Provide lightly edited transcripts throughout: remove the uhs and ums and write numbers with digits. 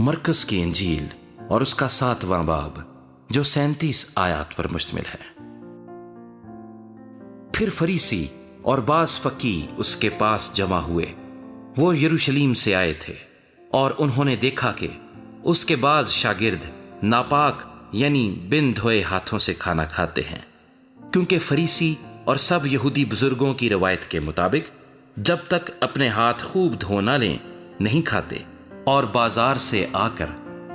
मरकस की इंजील और उसका 7वां बाब जो 37 आयात पर मुश्तमिल है। फिर फरीसी और बाज फकी उसके पास जमा हुए। वो यरूशलेम से आए थे और उन्होंने देखा कि उसके बाज शागिर्द नापाक यानी बिन धोए हाथों से खाना खाते हैं, क्योंकि फरीसी और सब यहूदी बुजुर्गों की रवायत के मुताबिक जब तक अपने हाथ खूब धो ना लें नहीं खाते, और बाजार से आकर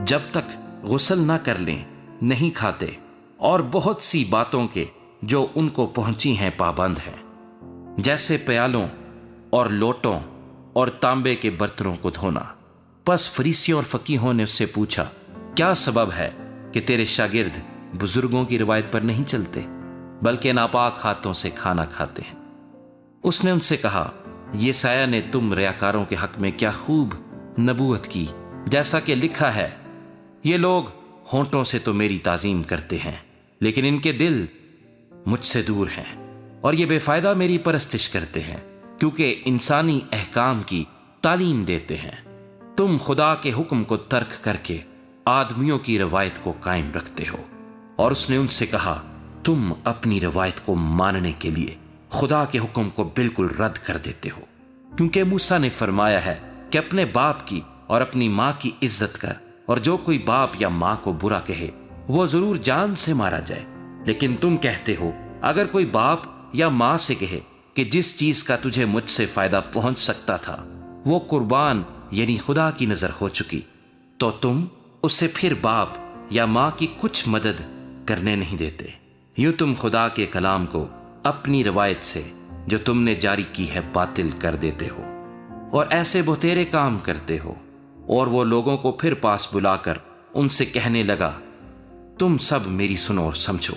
जब तक गुस्ल ना कर लें नहीं खाते, और बहुत सी बातों के जो उनको पहुंची हैं पाबंद हैं, जैसे प्यालों और लोटों और तांबे के बर्तनों को धोना। बस फरीसियों और फकीहों ने उससे पूछा, क्या सबब है कि तेरे शागिर्द बुजुर्गों की रिवायत पर नहीं चलते बल्कि नापाक हाथों से खाना खाते हैं? उसने उनसे कहा, येसाया ने तुम रियाकारों के हक में क्या खूब नबूवत की, जैसा कि लिखा है, ये लोग होंठों से तो मेरी ताजीम करते हैं लेकिन इनके दिल मुझसे दूर हैं, और ये बेफायदा मेरी परस्तिश करते हैं क्योंकि इंसानी अहकाम की तालीम देते हैं। तुम खुदा के हुक्म को तर्क करके आदमियों की रवायत को कायम रखते हो। और उसने उनसे कहा, तुम अपनी रवायत को मानने के लिए खुदा के हुक्म को बिल्कुल रद्द कर देते हो, क्योंकि मूसा ने फरमाया है कि अपने बाप की और अपनी माँ की इज्जत कर, और जो कोई बाप या माँ को बुरा कहे वो जरूर जान से मारा जाए। लेकिन तुम कहते हो, अगर कोई बाप या माँ से कहे कि जिस चीज का तुझे मुझसे फायदा पहुंच सकता था वो कुर्बान यानी खुदा की नजर हो चुकी, तो तुम उससे फिर बाप या माँ की कुछ मदद करने नहीं देते। यूं तुम खुदा के कलाम को अपनी रवायत से जो तुमने जारी की है बातिल कर देते हो और ऐसे बहुतेरे काम करते हो। और वो लोगों को फिर पास बुलाकर उनसे कहने लगा, तुम सब मेरी सुनो और समझो,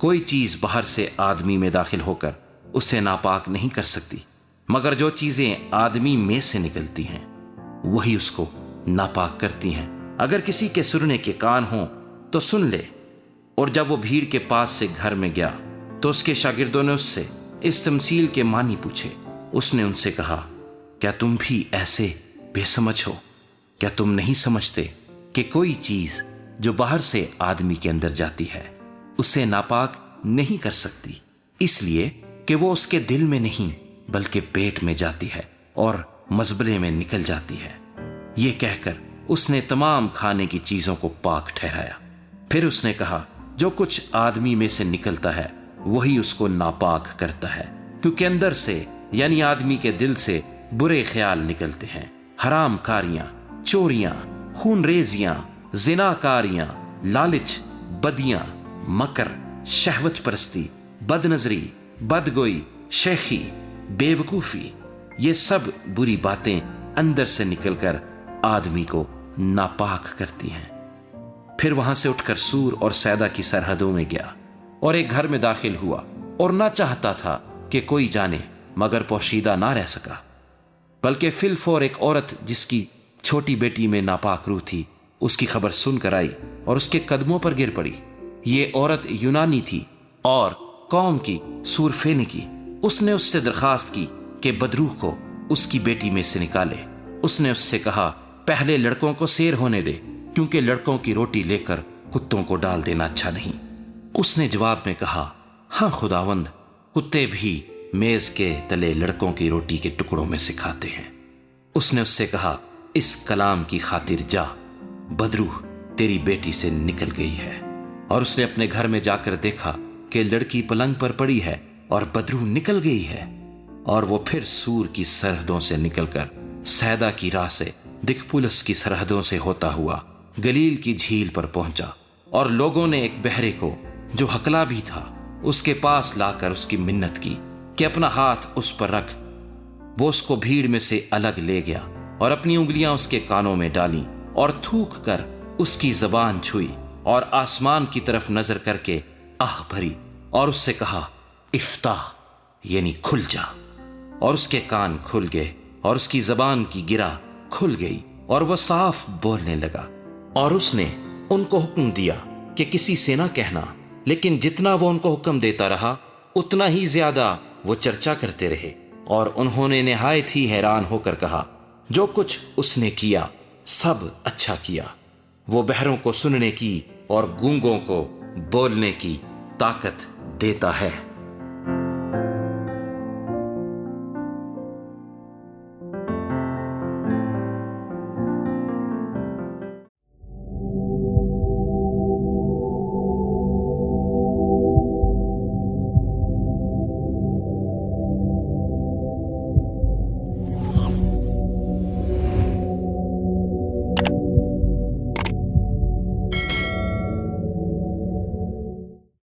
कोई चीज बाहर से आदमी में दाखिल होकर उसे नापाक नहीं कर सकती, मगर जो चीजें आदमी में से निकलती हैं वही उसको नापाक करती हैं। अगर किसी के सुनने के कान हों तो सुन ले। और जब वो भीड़ के पास से घर में गया तो उसके शागिर्दों ने उससे इस तमसील के मानी पूछे। उसने उनसे कहा, क्या तुम भी ऐसे बेसमझ हो? क्या तुम नहीं समझते कि कोई चीज जो बाहर से आदमी के अंदर जाती है उसे नापाक नहीं कर सकती, इसलिए कि वो उसके दिल में नहीं बल्कि पेट में जाती है और मजबले में निकल जाती है। ये कहकर उसने तमाम खाने की चीजों को पाक ठहराया। फिर उसने कहा, जो कुछ आदमी में से निकलता है वही उसको नापाक करता है, क्योंकि अंदर से यानी आदमी के दिल से बुरे ख्याल निकलते हैं, हराम कारियां, चोरियां, खूनरेजियां, जिनाकारियां, लालच, बदियां, मकर, शहवत परस्ती, बदनजरी, बदगोई, शेखी, बेवकूफी, ये सब बुरी बातें अंदर से निकलकर आदमी को नापाक करती हैं। फिर वहां से उठकर सूर और सैदा की सरहदों में गया और एक घर में दाखिल हुआ और ना चाहता था कि कोई जाने, मगर पोशीदा ना रह सका, बल्कि फिलफौर एक औरत जिसकी छोटी बेटी में नापाक रूह थी उसकी खबर सुनकर आई और उसके कदमों पर गिर पड़ी। ये औरत यूनानी थी और कौम की सूरफेनी की। उसने उससे दरखास्त की कि बदरूह को उसकी बेटी में से निकाले। उसने उससे कहा, पहले लड़कों को सैर होने दे, क्योंकि लड़कों की रोटी लेकर कुत्तों को डाल देना अच्छा नहीं। उसने जवाब में कहा, हाँ खुदावंद, कुत्ते भी मेज के तले लड़कों की रोटी के टुकड़ों में से खाते हैं। उसने उससे कहा, इस कलाम की खातिर जा, बदरूह तेरी बेटी से निकल गई है। और उसने अपने घर में जाकर देखा कि लड़की पलंग पर पड़ी है और बदरूह निकल गई है। और वो फिर सूर की सरहदों से निकलकर सैदा की राह से दिकपुलस की सरहदों से होता हुआ गलील की झील पर पहुंचा। और लोगों ने एक बहरे को जो हकला भी था उसके पास लाकर उसकी मिन्नत की कि अपना हाथ उस पर रख। वो उसको भीड़ में से अलग ले गया और अपनी उंगलियां उसके कानों में डाली और थूक कर उसकी जबान छुई और आसमान की तरफ नजर करके आह भरी और उससे कहा, इफ्ताह यानी खुल जा। और उसके कान खुल गए और उसकी जबान की गिरा खुल गई और वह साफ बोलने लगा। और उसने उनको हुक्म दिया कि किसी से ना कहना, लेकिन जितना वो उनको हुक्म देता रहा उतना ही ज्यादा वो चर्चा करते रहे। और उन्होंने निहायत ही हैरान होकर कहा, जो कुछ उसने किया سب اچھا کیا۔ وہ بہروں کو سننے کی اور گونگوں کو بولنے کی طاقت دیتا ہے۔